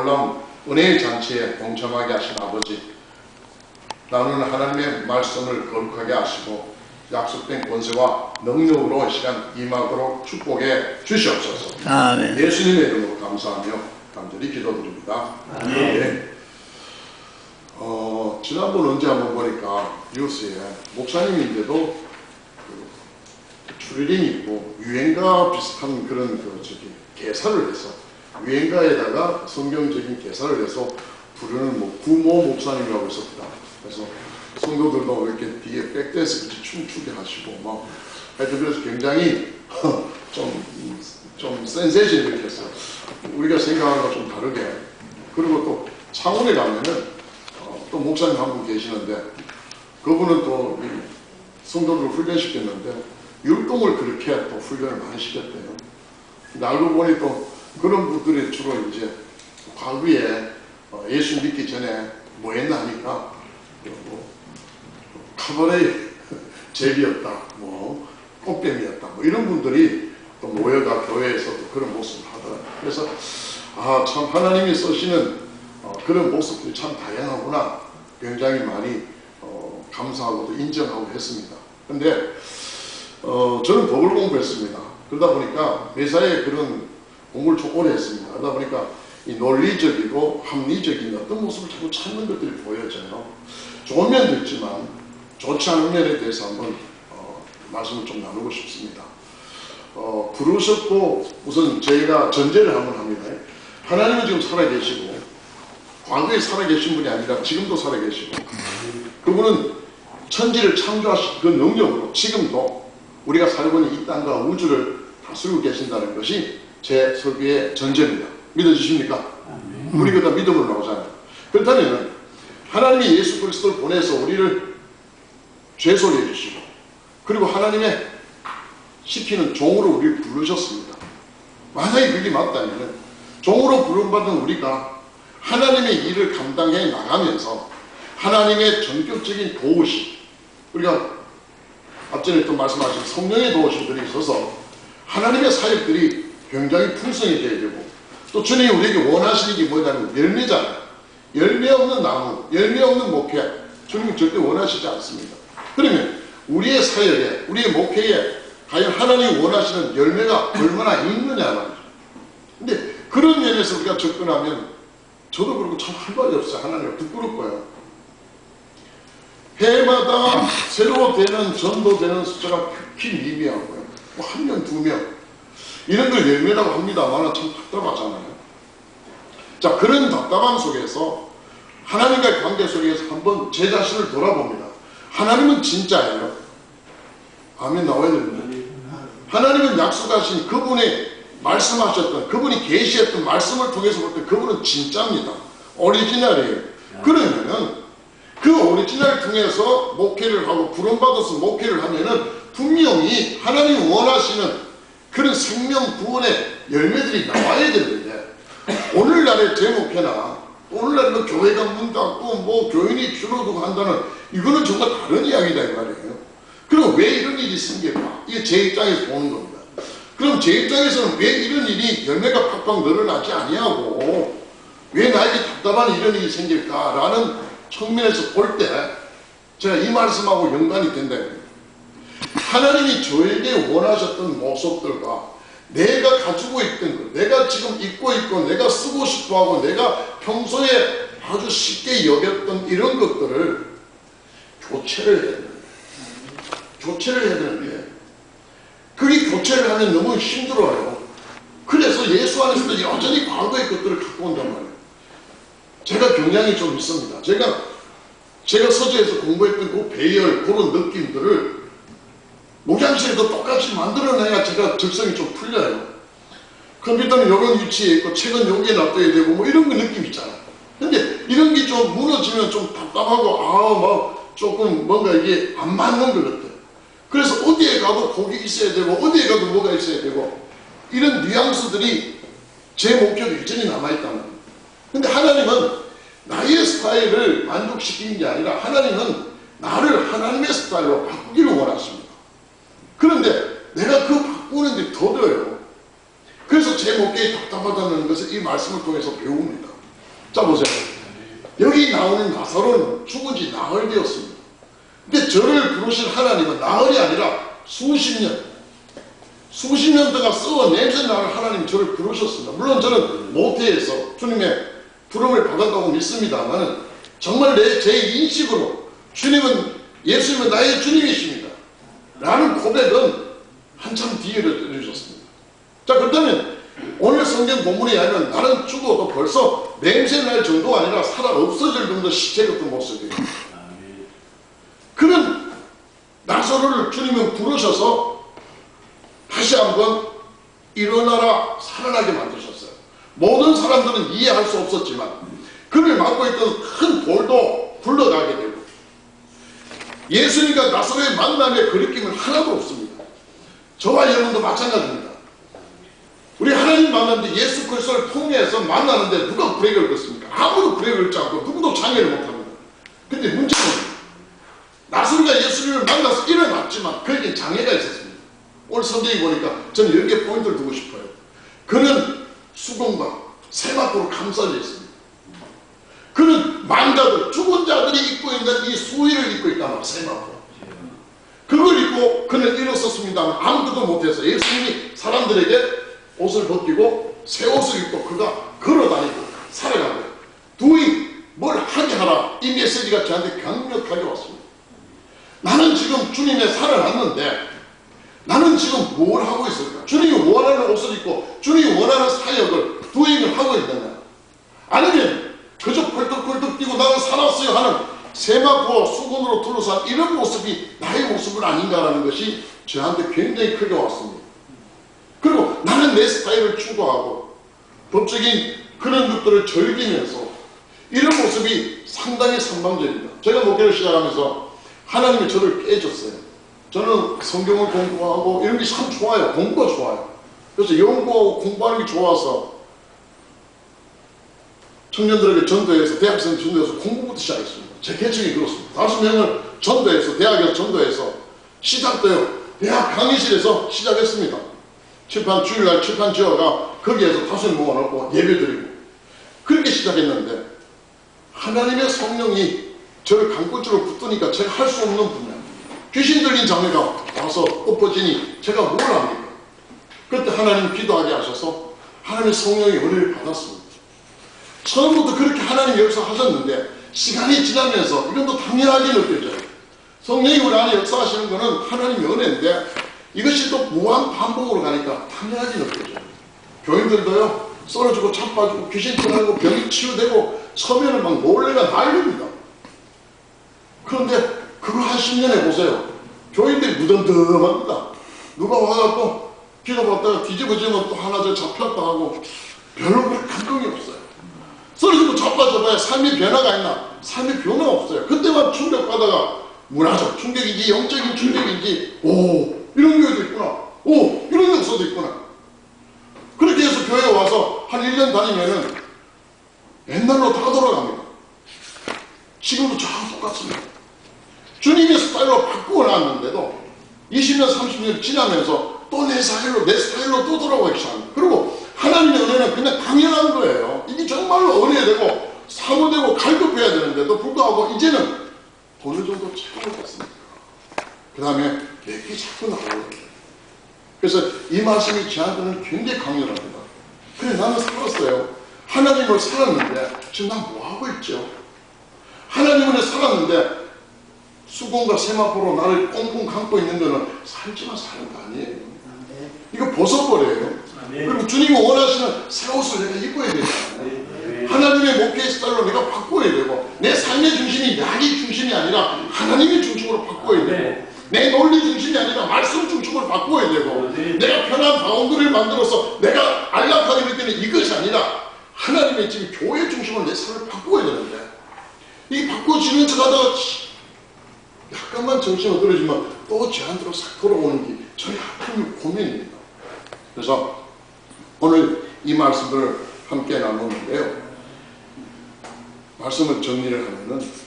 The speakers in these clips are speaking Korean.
놀라운 은혜의 잔치에 동참하게 하신 아버지, 나는 하나님의 말씀을 거룩하게 하시고 약속된 권세와 능력으로 이 시간 임하도록 축복해 주시옵소서. 아멘. 예수님의 이름으로 감사하며 간절히 기도드립니다. 아멘. 지난번 언제 한번 보니까 뉴스에 목사님인데도 추리링이 있고 유행가 비슷한 그런 개사를 해서 유행가에다가 성경적인 개사를 해서 부르는 구모 목사님이라고 있었다. 그래서 성도들도 이렇게 뒤에 백댄스 같이 춤추게 하시고 막 하여튼 그래서 굉장히 좀 센세이션 일으켰어요. 우리가 생각하는 거 좀 다르게. 그리고 또 창원에 가면은 또 목사님 한 분 계시는데 그분은 또 성도들을 훈련시켰는데 율동을 그렇게 또 훈련을 많이 시켰대요. 근데 알고 보니 또 그런 분들이 주로 이제 과거에 예수 믿기 전에 뭐 했나 하니까 카바레 제비였다, 뭐 꽃뱀이었다, 뭐 이런 분들이 또 모여가 교회에서 또 그런 모습을 하더라고요. 그래서 참 하나님이 쓰시는 그런 모습들이 참 다양하구나 굉장히 많이 감사하고 또 인정하고 했습니다. 근데 저는 법을 공부했습니다. 그러다 보니까 회사에 그런 공부를 좀 오래 했습니다. 그러다 보니까 이 논리적이고 합리적인 어떤 모습을 자꾸 찾는 것들이 보여져요. 좋은 면도 있지만 좋지 않은 면에 대해서 한번 말씀을 좀 나누고 싶습니다. 부르셨고 우선 저희가 전제를 한번 합니다. 하나님은 지금 살아계시고 과거에 살아계신 분이 아니라 지금도 살아계시고 그분은 천지를 창조하신 그 능력으로 지금도 우리가 살고 있는 이 땅과 우주를 다스리고 계신다는 것이 제 설교의 전제입니다. 믿어주십니까? 우리가 다 믿음으로 나오잖아요. 그렇다면 하나님이 예수 그리스도를 보내서 우리를 죄소리 해주시고 그리고 하나님의 시키는 종으로 우리를 부르셨습니다. 만약에 그게 맞다면 종으로 부름받은 우리가 하나님의 일을 감당해 나가면서 하나님의 전격적인 도우심, 우리가 앞전에 또 말씀하신 성령의 도우심들이 있어서 하나님의 사역들이 굉장히 풍성해져야 되고 또 주님이 우리에게 원하시는 게 뭐냐면 열매잖아요. 열매 없는 나무, 열매 없는 목회 주님이 절대 원하시지 않습니다. 그러면 우리의 사역에 우리의 목회에 과연 하나님이 원하시는 열매가 얼마나 있느냐 말이죠. 근데 그런 면에서 우리가 접근하면 저도 그렇고 참 할 말이 없어요. 하나님이 부끄럽고요. 해마다 새로 되는 전도되는 숫자가 극히 미미하고요. 뭐 1명, 2명 이런 걸 열매라고 합니다만 참 답답하잖아요. 자, 그런 답답함 속에서 하나님과의 관계 속에서 한번 제 자신을 돌아봅니다. 하나님은 진짜예요. 아멘 나와야 됩니다. 하나님은 약속하신 그분이 말씀하셨던 그분이 계시했던 말씀을 통해서 볼 때 그분은 진짜입니다. 오리지널이에요. 그러면은 그 오리지널을 통해서 목회를 하고 부름받아서 목회를 하면은 분명히 하나님이 원하시는 그런 생명 구원의 열매들이 나와야 되는데 오늘날의 제 목회나 오늘날 뭐 교회가 문 닫고 뭐 교인이 줄어들고 한다는 이거는 정말 다른 이야기다 이 말이에요. 그럼 왜 이런 일이 생길까? 이게 제 입장에서 보는 겁니다. 그럼 제 입장에서는 왜 이런 일이 열매가 팍팍 늘어나지 아니하고 왜 나에게 답답한 이런 일이 생길까라는 측면에서 볼 때 제가 이 말씀하고 연관이 된다. 하나님이 저에게 원하셨던 모습들과 내가 가지고 있던 것, 내가 지금 입고 있고 내가 쓰고 싶어하고 내가 평소에 아주 쉽게 여겼던 이런 것들을 교체를 해야 되는 거예요. 교체를 해야 되는데 그게 교체를 하면 너무 힘들어요. 그래서 예수 안에서도 여전히 과거의 것들을 갖고 온단 말이에요. 제가 경향이 좀 있습니다. 제가 서재에서 공부했던 그 배열 그런 느낌들을 목양실에도 똑같이 만들어내야 제가 적성이 좀 풀려요. 컴퓨터는 요런 위치에 있고 책은 여기에 놔둬야 되고 뭐 이런 거 느낌 있잖아. 근데 이런 게 좀 무너지면 좀 답답하고 막 조금 뭔가 이게 안 맞는 것 같아요. 그래서 어디에 가도 곡이 있어야 되고 어디에 가도 뭐가 있어야 되고 이런 뉘앙스들이 제 목표도 여전히 남아있단 말이에요. 근데 하나님은 나의 스타일을 만족시키는 게 아니라 하나님은 나를 하나님의 스타일로 바꾸기를 원하십니다. 그런데 내가 그 바꾸는 데 더뎌요. 그래서 제 목표에 답답하다는 것을 이 말씀을 통해서 배웁니다. 자 보세요. 여기 나오는 나사로는 죽은 지 나흘 되었습니다. 근데 저를 부르신 하나님은 나흘이 아니라 수십 년 동안 썩어 냄새나는 하나님이 저를 부르셨습니다. 물론 저는 모태에서 주님의 부름을 받았다고 믿습니다만 정말 제 인식으로 예수님은 나의 주님이십니다 라는 고백은 한참 뒤에 해주셨습니다. 자, 그렇다면 오늘 성경 본문에 하면 나는 죽어도 벌써 냄새날 정도가 아니라 살아 없어질 정도 시체 같은 모습이에요. 그런 나사로를 주님은 부르셔서 다시 한번 일어나라 살아나게 만드셨어요. 모든 사람들은 이해할 수 없었지만 그를 맡고 있던 큰 돌도 굴러가게 되고 예수님과 나사로의 만남에 거리낌은 하나도 없습니다. 저와 여러분도 마찬가지입니다. 우리 하나님 만났는데 예수 그리스도를 통해서 만나는데 누가 브레이크를 걷습니까? 아무도 브레이크를 걸지 않고 누구도 장애를 못합니다. 근데 문제는 나사로가 예수님을 만나서 일어났지만 그에게 장애가 있었습니다. 오늘 성경에 보니까 저는 여러 개 포인트를 두고 싶어요. 그는 수건과 세마포로 감싸져 있습니다. 그는 망자들, 죽은 자들이 입고 있는 이 수의를 입고 있단 말이에요. 세마포. 그걸 입고 그는 일어섰습니다만 아무것도 못해서 예수님이 사람들에게 옷을 벗기고 새 옷을 입고 그가 걸어다니고 살아가고 doing 뭘 하게 하라, 이 메시지가 저한테 강력하게 왔습니다. 나는 지금 주님의 살아났는데 나는 지금 뭘 하고 있을까? 주님이 원하는 옷을 입고 주님이 원하는 사역을 doing을 하고 있느냐, 아니면 그저 펄떡펄떡 뛰고 나는 살았어요 하는 세마포와 수건으로 둘러싼 이런 모습이 나의 모습은 아닌가라는 것이 저한테 굉장히 크게 왔습니다. 그리고 나는 내 스타일을 추구하고 법적인 그런 것들을 즐기면서 이런 모습이 상당히 선방적입니다. 제가 목회를 시작하면서 하나님이 저를 깨줬어요. 저는 성경을 공부하고 이런 게 참 좋아요. 공부가 좋아요. 그래서 연구하고 공부하는 게 좋아서 청년들에게 전도해서, 대학생 전도해서 공부부터 시작했습니다. 제 계층이 그렇습니다. 5명을 전도해서, 대학에서 전도해서 시작돼요. 대학 강의실에서 시작했습니다. 주일날 칠판 지어가 거기에서 5명 모아놓고 예배드리고 그렇게 시작했는데 하나님의 성령이 저를 강구줄로 붙드니까 제가 할 수 없는 분야, 귀신 들린 자매가 와서 엎어지니 제가 뭘 합니까? 그때 하나님 기도하게 하셔서 하나님의 성령의 은혜를 받았습니다. 처음부터 그렇게 하나님 역사하셨는데 시간이 지나면서 이건 또 당연하게 느껴져요. 성령이 우리 안에 역사하시는 것은 하나님의 은혜인데 이것이 또 무한 반복으로 가니까 당연하게 느껴져요. 교인들도요, 썰어주고 자빠지고 귀신 쫓아내고 병이 치유되고 처음에는 막 몰래가 난립니다. 그런데 그거 한 10년 해보세요. 교인들이 무덤덤합니다. 누가 와갖고 기도받다가 뒤집어지면 또 하나 더 잡혔다 하고 별로 그런 감동이 없어요. 쓰러지고 자빠져봐야 삶의 변화가 있나? 삶의 변화가 없어요. 그때만 충격받아가 문화적 충격인지 영적인 충격인지 오, 이런 교회도 있구나, 오, 이런 역사도 있구나. 그렇게 해서 교회에 와서 한 1년 다니면은 옛날로 다 돌아갑니다. 지금도 다 똑같습니다. 주님의 스타일로 바꾸어놨는데도 20년 30년 지나면서 또 내 스타일로 또 돌아가기 시작합니다. 그리고 하나님의 은혜는 그냥 당연한 거예요. 이게 정말로 은혜되고 사모되고 갈급해야 되는데도 불구하고 이제는 어느 정도 체험을 했습니다. 그 다음에 내게 자꾸 나오거든요. 그래서 이 말씀이 저한테는 굉장히 강렬합니다. 그래, 나는 살았어요. 하나님을 살았는데 지금 난 뭐하고 있죠? 하나님을 살았는데 수건과 세마포로 나를 꽁꽁 감고 있는 거는 살지만 사는 거 아니에요. 이거 벗어버려요. 그리고 주님이 원하시는 새 옷을 내가 입어야 되잖아요. 하나님의 목회의 스타일로 내가 바꿔야 되고 내 삶의 중심이 나의 중심이 아니라 하나님의 중심으로 바꿔야 되고 내 논리 중심이 아니라 말씀 중심으로 바꿔야 되고 내가 편한 바운드를 만들어서 내가 안락하게 느끼는 이것이 아니라 하나님의 지금 교회 중심으로 내 삶을 바꿔야 되는데 이 바꿔지는 척 하다가 약간만 정신이 떨어지면 또 제한대로 싹 돌아오는 게 저희 하나님의 고민입니다. 그래서 오늘 이 말씀을 함께 나누는데요. 말씀을 정리를 하면은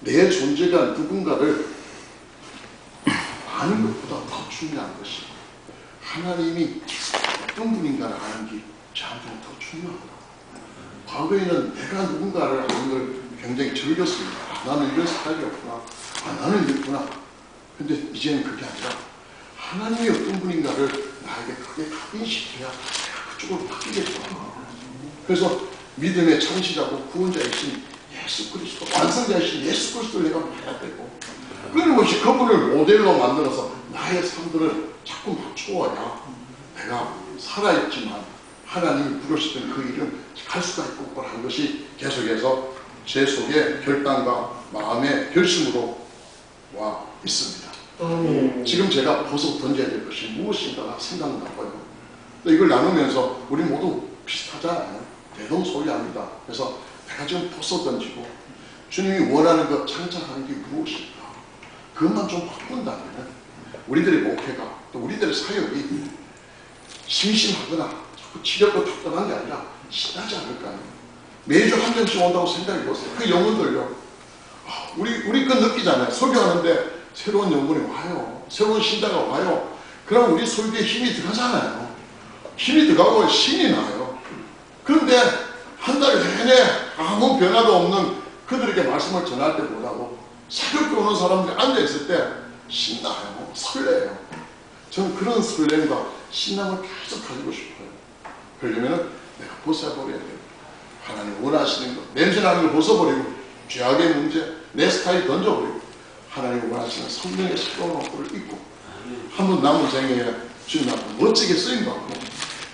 내 존재가 누군가를 아는 것보다 더 중요한 것이 하나님이 어떤 분인가를 아는 게 저한테는 더 중요하다. 과거에는 내가 누군가를 하는 걸 굉장히 즐겼습니다. 나는 이런 스타일이었구나. 나는 이랬구나. 근데 이제는 그게 아니라 하나님이 어떤 분인가를 나에게 크게 각인시켜야 내가 그쪽으로 바뀌겠구나. 그래서 믿음의 창시자고 구원자이신 예수 그리스도, 완성자이신 예수 그리스도를 내가 봐야 되고, 끊임없이 그분을 모델로 만들어서 나의 삶들을 자꾸 맞추어야 내가 살아있지만 하나님이 부르시던 그 일은 갈 수가 있고 그런 것이 계속해서 제 속에 결단과 마음의 결심으로 와 있습니다. 지금 제가 벗어 던져야 될 것이 무엇인가가 생각나고요. 이걸 나누면서 우리 모두 비슷하잖아요. 대동소이합니다. 그래서 내가 지금 벗어 던지고 주님이 원하는 것 창작하는 게 무엇일까? 그것만 좀 바꾼다면 우리들의 목회가 또 우리들의 사역이 심심하거나 자꾸 치렵고 답답한 게 아니라 신나지 않을까요? 매주 한 명씩 온다고 생각해 보세요. 그 영혼들요. 우리 그 느끼잖아요. 설교하는데 새로운 영혼이 와요. 새로운 신자가 와요. 그럼 우리 설교에 힘이 들어가잖아요. 힘이 들어가고 신이 나요. 그런데 한 달 내내 아무 변화도 없는 그들에게 말씀을 전할 때 뭐라고? 새롭게 오는 사람들이 앉아있을 때 신나요. 설레요. 저는 그런 설렘과 신남을 계속 가지고 싶어요. 그러려면 내가 벗어버려야 돼요. 하나님 원하시는 것, 냄새나는 걸 벗어버리고, 죄악의 문제, 내 스타일 던져버리고, 하나님 원하시는 성령의 시끄러운 옷을 입고, 한 번 남은 생애에 주님 앞에 멋지게 쓰임받고,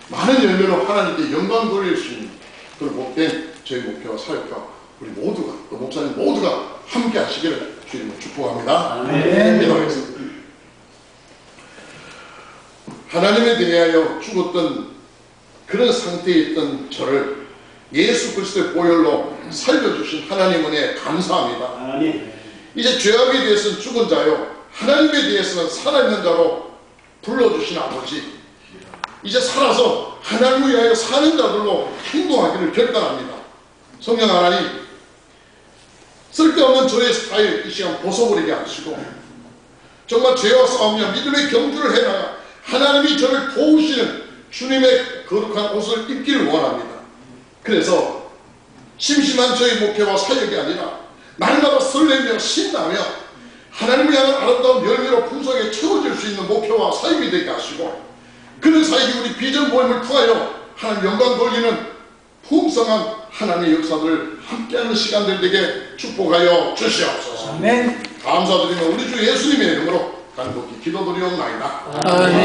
많은 열매로 하나님께 영광 돌릴 수 있는 그런 복된 저희 목회와 사역과 우리 모두가, 또 목사님 모두가 함께 하시기를 주님을 축복합니다. 기도하겠습니다. 하나님에 대하여 죽었던 그런 상태에 있던 저를 예수 그리스도의 보혈로 살려주신 하나님 은혜에 감사합니다. 이제 죄악에 대해서는 죽은 자요, 하나님에 대해서는 살아있는 자로 불러주신 아버지, 이제 살아서 하나님을 위하여 사는 자들로 행동하기를 결단합니다. 성령 하나님, 쓸데없는 저의 스타일 이 시간 벗어버리게 하시고, 정말 죄와 싸우며 믿음의 경주를 해나가 하나님이 저를 도우시는 주님의 거룩한 옷을 입기를 원합니다. 그래서 심심한 저의 목회와 사역이 아니라 날마다 설레며 신나며 하나님을 향한 아름다운 열매로 풍성하게 채워질 수 있는 목회와 사역이 되게 하시고, 그런 사역이 우리 비전 모임을 통하여 하나님 영광 돌리는 풍성한 하나님의 역사들을 함께하는 시간들 되게 축복하여 주시옵소서. 아멘. 감사드리며 우리 주 예수님의 이름으로 간곡히 기도드리옵나이다. 아멘.